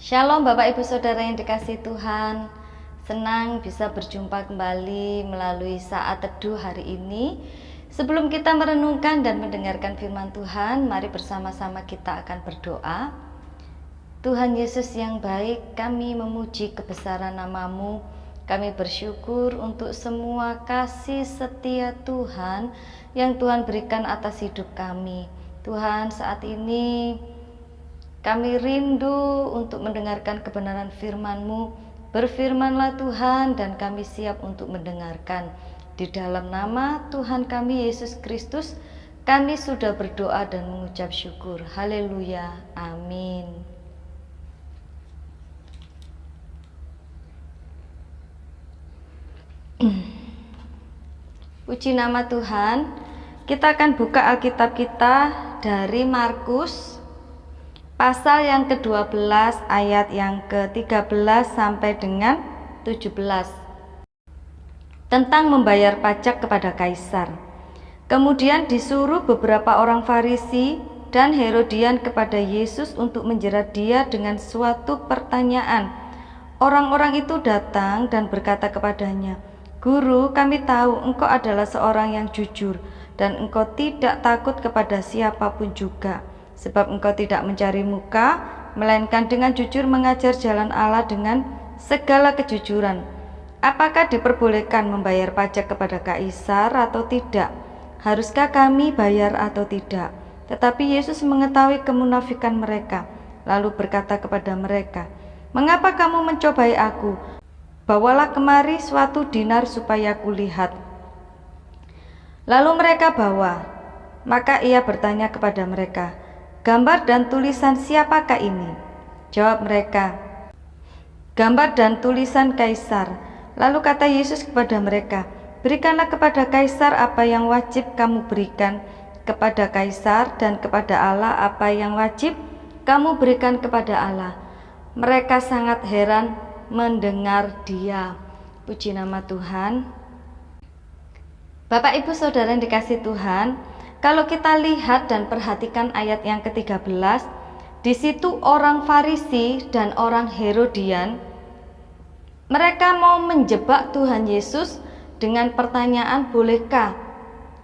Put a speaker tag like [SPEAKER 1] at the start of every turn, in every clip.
[SPEAKER 1] Shalom Bapak Ibu Saudara yang dikasihi Tuhan. Senang bisa berjumpa kembali melalui saat teduh hari ini. Sebelum kita merenungkan dan mendengarkan firman Tuhan, mari bersama-sama kita akan berdoa. Tuhan Yesus yang baik, kami memuji kebesaran nama-Mu. Kami bersyukur untuk semua kasih setia Tuhan yang Tuhan berikan atas hidup kami. Tuhan, saat ini kami rindu untuk mendengarkan kebenaran firman-Mu. Berfirmanlah Tuhan, dan kami siap untuk mendengarkan. Di dalam nama Tuhan kami Yesus Kristus, kami sudah berdoa dan mengucap syukur. Haleluya, amin. Puji nama Tuhan. Kita akan buka Alkitab kita dari Markus pasal yang ke-12 ayat yang ke-13 sampai dengan 17 tentang membayar pajak kepada kaisar. Kemudian disuruh beberapa orang Farisi dan Herodian kepada Yesus untuk menjerat dia dengan suatu pertanyaan. Orang-orang itu datang dan berkata kepadanya, "Guru, kami tahu engkau adalah seorang yang jujur dan engkau tidak takut kepada siapapun juga. Sebab engkau tidak mencari muka, melainkan dengan jujur mengajar jalan Allah dengan segala kejujuran. Apakah diperbolehkan membayar pajak kepada kaisar atau tidak? Haruskah kami bayar atau tidak?" Tetapi Yesus mengetahui kemunafikan mereka, lalu berkata kepada mereka, "Mengapa kamu mencobai aku? Bawalah kemari suatu dinar supaya kulihat." Lalu mereka bawa. Maka ia bertanya kepada mereka, "Gambar dan tulisan siapakah ini?" Jawab mereka, "Gambar dan tulisan Kaisar." Lalu kata Yesus kepada mereka, "Berikanlah kepada Kaisar apa yang wajib kamu berikan kepada Kaisar, dan kepada Allah apa yang wajib kamu berikan kepada Allah." Mereka sangat heran mendengar dia. Puji nama Tuhan. Bapak Ibu Saudara yang dikasihi Tuhan, kalau kita lihat dan perhatikan ayat yang ke-13, di situ orang Farisi dan orang Herodian, mereka mau menjebak Tuhan Yesus dengan pertanyaan, bolehkah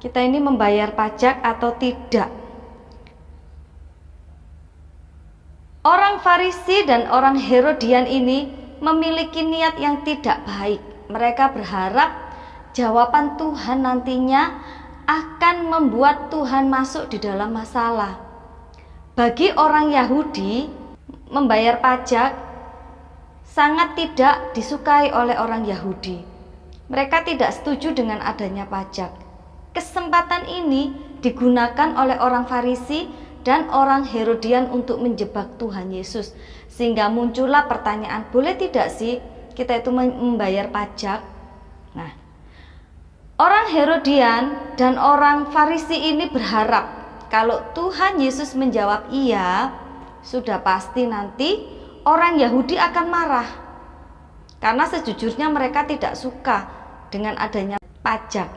[SPEAKER 1] kita ini membayar pajak atau tidak? Orang Farisi dan orang Herodian ini memiliki niat yang tidak baik. Mereka berharap jawaban Tuhan nantinya akan membuat Tuhan masuk di dalam masalah. Bagi orang Yahudi, membayar pajak sangat tidak disukai oleh orang Yahudi. Mereka tidak setuju dengan adanya pajak. Kesempatan ini digunakan oleh orang Farisi dan orang Herodian untuk menjebak Tuhan Yesus, sehingga muncullah pertanyaan, boleh tidak sih kita itu membayar pajak? Nah, orang Herodian dan orang Farisi ini berharap kalau Tuhan Yesus menjawab iya, sudah pasti nanti orang Yahudi akan marah. Karena sejujurnya mereka tidak suka dengan adanya pajak.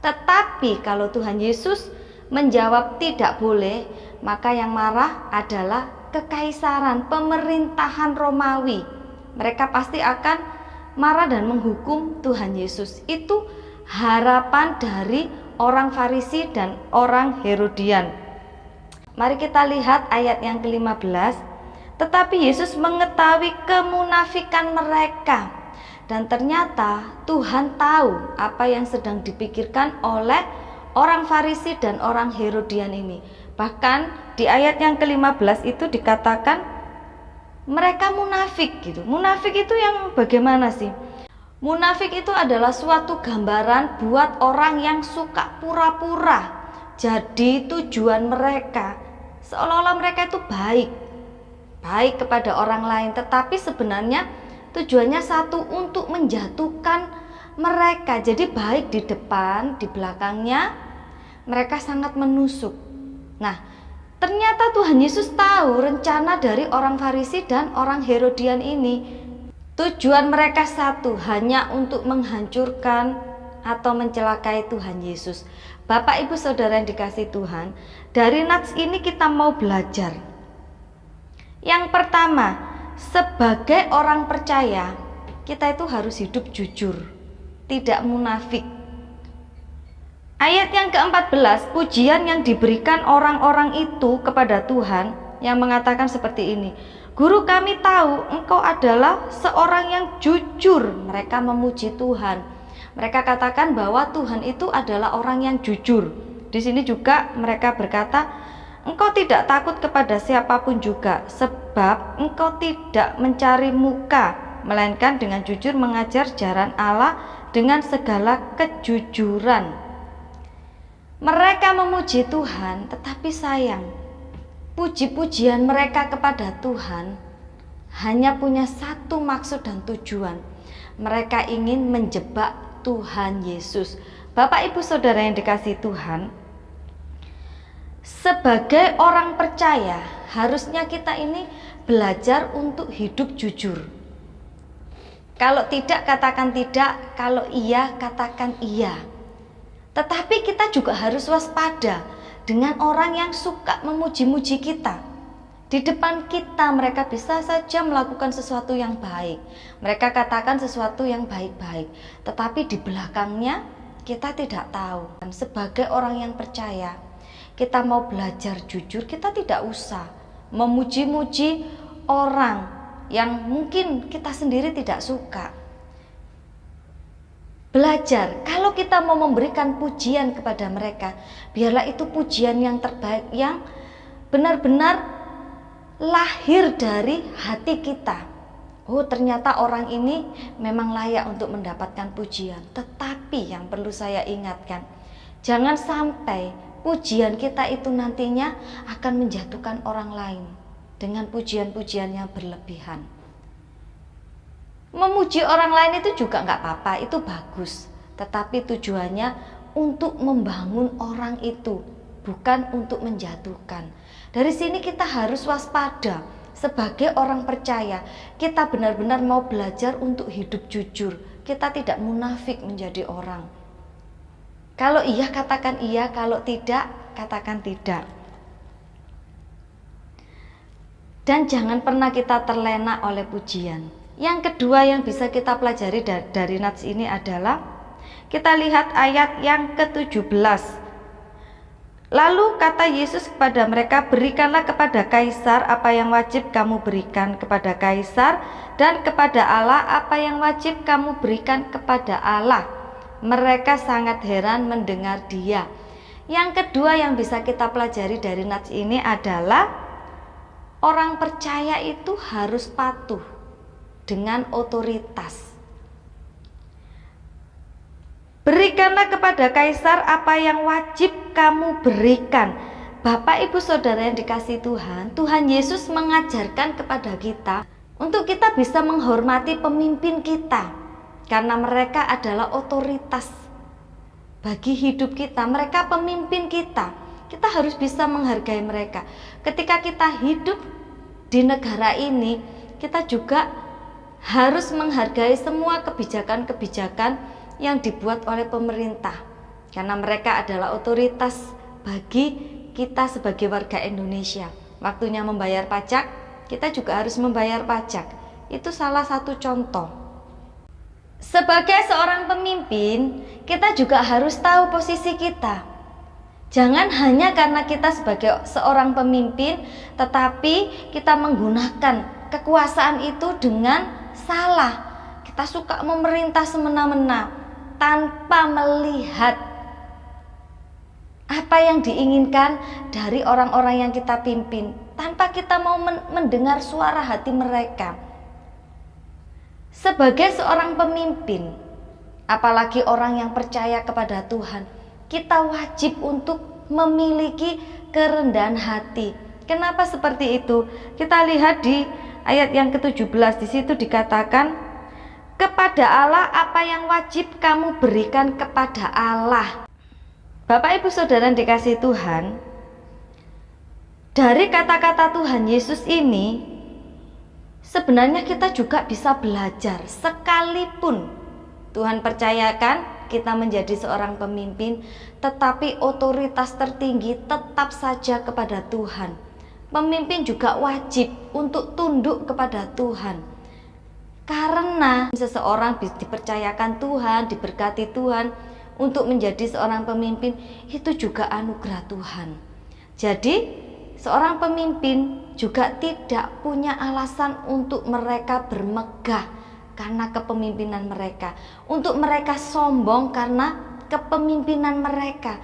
[SPEAKER 1] Tetapi kalau Tuhan Yesus menjawab tidak boleh, maka yang marah adalah kekaisaran, pemerintahan Romawi. Mereka pasti akan marah dan menghukum Tuhan Yesus. Itu harapan dari orang Farisi dan orang Herodian. Mari kita lihat ayat yang ke-15. Tetapi Yesus mengetahui kemunafikan mereka, dan ternyata Tuhan tahu apa yang sedang dipikirkan oleh orang Farisi dan orang Herodian ini. Bahkan di ayat yang ke-15 itu dikatakan mereka munafik gitu. Munafik itu yang bagaimana sih? Munafik itu adalah suatu gambaran buat orang yang suka pura-pura. Jadi tujuan mereka seolah-olah mereka itu baik kepada orang lain, tetapi sebenarnya tujuannya satu, untuk menjatuhkan mereka. Jadi baik di depan, di belakangnya mereka sangat menusuk. Nah, ternyata Tuhan Yesus tahu rencana dari orang Farisi dan orang Herodian ini. Tujuan mereka satu, hanya untuk menghancurkan atau mencelakai Tuhan Yesus. Bapak Ibu Saudara yang dikasihi Tuhan, dari nats ini kita mau belajar. Yang pertama, sebagai orang percaya, kita itu harus hidup jujur, tidak munafik. Ayat yang ke-14, pujian yang diberikan orang-orang itu kepada Tuhan yang mengatakan seperti ini. Guru, kami tahu engkau adalah seorang yang jujur. Mereka memuji Tuhan. Mereka katakan bahwa Tuhan itu adalah orang yang jujur. Di sini juga mereka berkata, engkau tidak takut kepada siapapun juga, sebab engkau tidak mencari muka, melainkan dengan jujur mengajar jalan Allah dengan segala kejujuran. Mereka memuji Tuhan, tetapi sayang, puji-pujian mereka kepada Tuhan hanya punya satu maksud dan tujuan. Mereka ingin menjebak Tuhan Yesus. Bapak, Ibu, Saudara yang dikasihi Tuhan, sebagai orang percaya, harusnya kita ini belajar untuk hidup jujur. Kalau tidak, katakan tidak. Kalau iya, katakan iya. Tetapi kita juga harus waspada dengan orang yang suka memuji-muji kita. Di depan kita mereka bisa saja melakukan sesuatu yang baik. Mereka katakan sesuatu yang baik-baik. Tetapi di belakangnya kita tidak tahu. Dan sebagai orang yang percaya, kita mau belajar jujur, kita tidak usah memuji-muji orang yang mungkin kita sendiri tidak suka. Belajar, kalau kita mau memberikan pujian kepada mereka, biarlah itu pujian yang terbaik, yang benar-benar lahir dari hati kita. Oh, ternyata orang ini memang layak untuk mendapatkan pujian. Tetapi yang perlu saya ingatkan, jangan sampai pujian kita itu nantinya akan menjatuhkan orang lain dengan pujian-pujian yang berlebihan. Memuji orang lain itu juga nggak apa-apa, itu bagus. Tetapi tujuannya untuk membangun orang itu, bukan untuk menjatuhkan. Dari sini kita harus waspada. Sebagai orang percaya, kita benar-benar mau belajar untuk hidup jujur. Kita tidak munafik menjadi orang. Kalau iya, katakan iya. Kalau tidak, katakan tidak. Dan jangan pernah kita terlena oleh pujian. Yang kedua yang bisa kita pelajari dari nats ini adalah, kita lihat ayat yang ke-17. Lalu kata Yesus kepada mereka, berikanlah kepada Kaisar apa yang wajib kamu berikan kepada Kaisar, dan kepada Allah apa yang wajib kamu berikan kepada Allah. Mereka sangat heran mendengar dia. Yang kedua yang bisa kita pelajari dari nats ini adalah, orang percaya itu harus patuh dengan otoritas. Berikanlah kepada Kaisar apa yang wajib kamu berikan. Bapak, Ibu, Saudara yang dikasihi Tuhan, Tuhan Yesus mengajarkan kepada kita untuk kita bisa menghormati pemimpin kita, karena mereka adalah otoritas bagi hidup kita. Mereka pemimpin kita. Kita harus bisa menghargai mereka. Ketika kita hidup di negara ini, kita juga harus menghargai semua kebijakan-kebijakan yang dibuat oleh pemerintah, karena mereka adalah otoritas bagi kita sebagai warga Indonesia. Waktunya membayar pajak, kita juga harus membayar pajak. Itu salah satu contoh. Sebagai seorang pemimpin, kita juga harus tahu posisi kita. Jangan hanya karena kita sebagai seorang pemimpin, tetapi kita menggunakan kekuasaan itu dengan salah. Kita suka memerintah semena-mena tanpa melihat apa yang diinginkan dari orang-orang yang kita pimpin, tanpa kita mau mendengar suara hati mereka. Sebagai seorang pemimpin, apalagi orang yang percaya kepada Tuhan, kita wajib untuk memiliki kerendahan hati. Kenapa seperti itu? Kita lihat di ayat yang ke-17, di situ dikatakan, kepada Allah apa yang wajib kamu berikan kepada Allah. Bapak, Ibu, Saudara yang dikasihi Tuhan, dari kata-kata Tuhan Yesus ini, sebenarnya kita juga bisa belajar. Sekalipun Tuhan percayakan kita menjadi seorang pemimpin, tetapi otoritas tertinggi tetap saja kepada Tuhan. pemimpin juga wajib untuk tunduk kepada Tuhan. Karena seseorang dipercayakan Tuhan, diberkati Tuhan untuk menjadi seorang pemimpin, itu juga anugerah Tuhan. Jadi seorang pemimpin juga tidak punya alasan untuk mereka bermegah karena kepemimpinan mereka, untuk mereka sombong karena kepemimpinan mereka.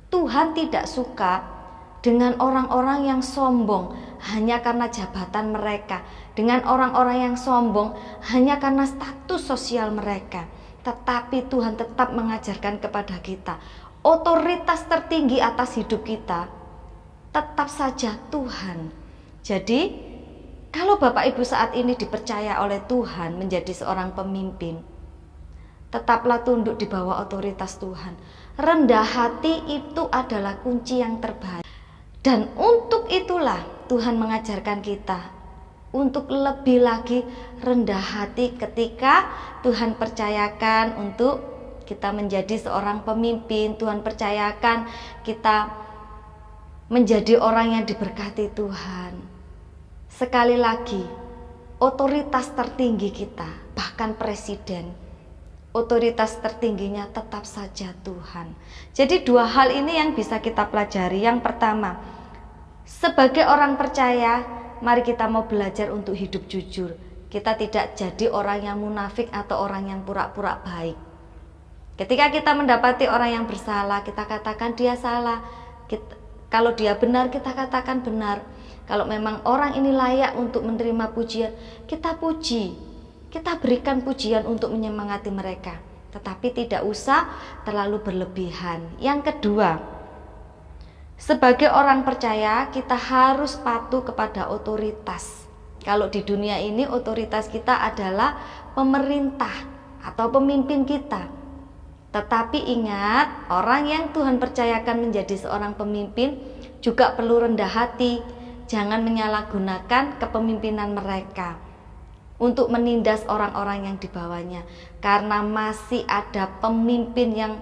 [SPEAKER 1] Tuhan tidak suka dengan orang-orang yang sombong hanya karena jabatan mereka, dengan orang-orang yang sombong hanya karena status sosial mereka. Tetapi Tuhan tetap mengajarkan kepada kita, otoritas tertinggi atas hidup kita tetap saja Tuhan. Jadi kalau Bapak Ibu saat ini dipercaya oleh Tuhan menjadi seorang pemimpin, tetaplah tunduk di bawah otoritas Tuhan. Rendah hati itu adalah kunci yang terbaik. Dan untuk itulah Tuhan mengajarkan kita untuk lebih lagi rendah hati ketika Tuhan percayakan untuk kita menjadi seorang pemimpin. Tuhan percayakan kita menjadi orang yang diberkati Tuhan. Sekali lagi, otoritas tertinggi kita, bahkan presiden, otoritas tertingginya tetap saja Tuhan. Jadi dua hal ini yang bisa kita pelajari. Yang pertama, sebagai orang percaya, mari kita mau belajar untuk hidup jujur. Kita tidak jadi orang yang munafik atau orang yang pura-pura baik. Ketika kita mendapati orang yang bersalah, kita katakan dia salah. Kalau dia benar, kita katakan benar. Kalau memang orang ini layak untuk menerima pujian, kita puji. Kita berikan pujian untuk menyemangati mereka. Tetapi tidak usah terlalu berlebihan. Yang kedua, sebagai orang percaya, kita harus patuh kepada otoritas. Kalau di dunia ini, otoritas kita adalah pemerintah atau pemimpin kita. Tetapi ingat, orang yang Tuhan percayakan menjadi seorang pemimpin juga perlu rendah hati. Jangan menyalahgunakan kepemimpinan mereka untuk menindas orang-orang yang di bawahnya. Karena masih ada pemimpin yang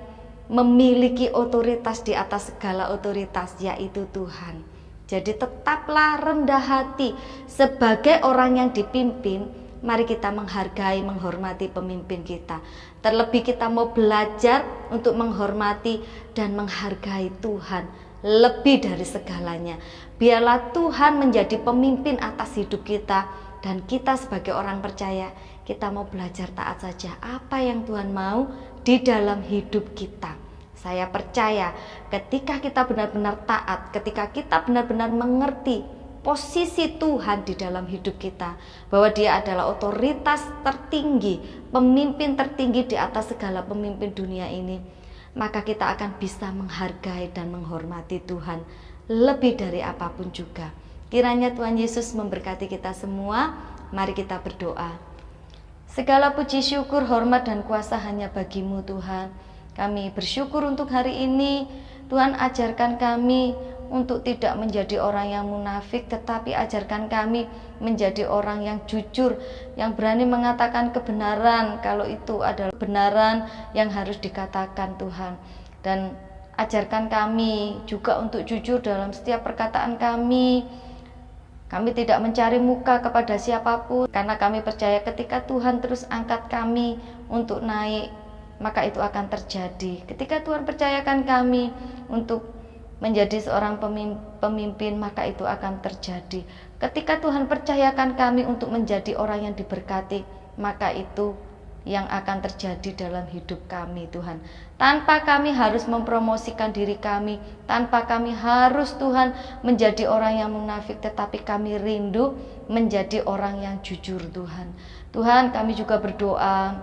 [SPEAKER 1] memiliki otoritas di atas segala otoritas, yaitu Tuhan. Jadi tetaplah rendah hati sebagai orang yang dipimpin. Mari kita menghargai, menghormati pemimpin kita. Terlebih kita mau belajar untuk menghormati dan menghargai Tuhan lebih dari segalanya. Biarlah Tuhan menjadi pemimpin atas hidup kita, dan kita sebagai orang percaya, kita mau belajar taat saja apa yang Tuhan mau di dalam hidup kita. Saya percaya ketika kita benar-benar taat, ketika kita benar-benar mengerti posisi Tuhan di dalam hidup kita, bahwa Dia adalah otoritas tertinggi, pemimpin tertinggi di atas segala pemimpin dunia ini, maka kita akan bisa menghargai dan menghormati Tuhan lebih dari apapun juga. Kiranya Tuhan Yesus memberkati kita semua. Mari kita berdoa. Segala puji, syukur, hormat, dan kuasa hanya bagi-Mu Tuhan. Kami bersyukur untuk hari ini. Tuhan, ajarkan kami untuk tidak menjadi orang yang munafik, tetapi ajarkan kami menjadi orang yang jujur, yang berani mengatakan kebenaran kalau itu adalah kebenaran yang harus dikatakan Tuhan. Dan ajarkan kami juga untuk jujur dalam setiap perkataan kami. Kami tidak mencari muka kepada siapapun, karena kami percaya ketika Tuhan terus angkat kami untuk naik, maka itu akan terjadi. Ketika Tuhan percayakan kami untuk menjadi seorang pemimpin, maka itu akan terjadi. Ketika Tuhan percayakan kami untuk menjadi orang yang diberkati, maka itu yang akan terjadi dalam hidup kami Tuhan. Tanpa kami harus mempromosikan diri kami, tanpa kami harus Tuhan menjadi orang yang munafik, tetapi kami rindu menjadi orang yang jujur Tuhan. Tuhan, kami juga berdoa,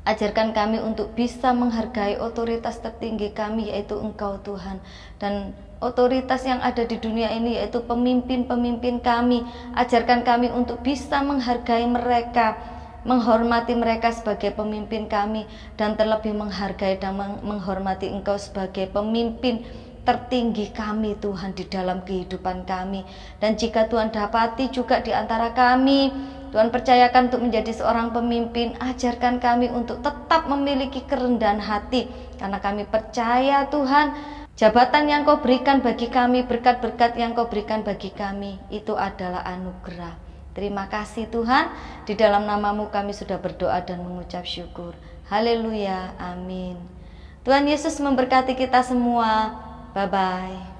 [SPEAKER 1] ajarkan kami untuk bisa menghargai otoritas tertinggi kami, yaitu Engkau Tuhan. Dan otoritas yang ada di dunia ini, yaitu pemimpin-pemimpin kami. Ajarkan kami untuk bisa menghargai mereka, menghormati mereka sebagai pemimpin kami, dan terlebih menghargai dan menghormati Engkau sebagai pemimpin tertinggi kami Tuhan di dalam kehidupan kami. Dan jika Tuhan dapati juga di antara kami, Tuhan percayakan untuk menjadi seorang pemimpin, ajarkan kami untuk tetap memiliki kerendahan hati, karena kami percaya Tuhan, Jabatan yang kau berikan bagi kami, berkat-berkat yang kau berikan bagi kami, itu adalah anugerah. Terima kasih Tuhan, di dalam namamu kami sudah berdoa dan mengucap syukur. Haleluya, amin. Tuhan Yesus memberkati kita semua. Bye-bye.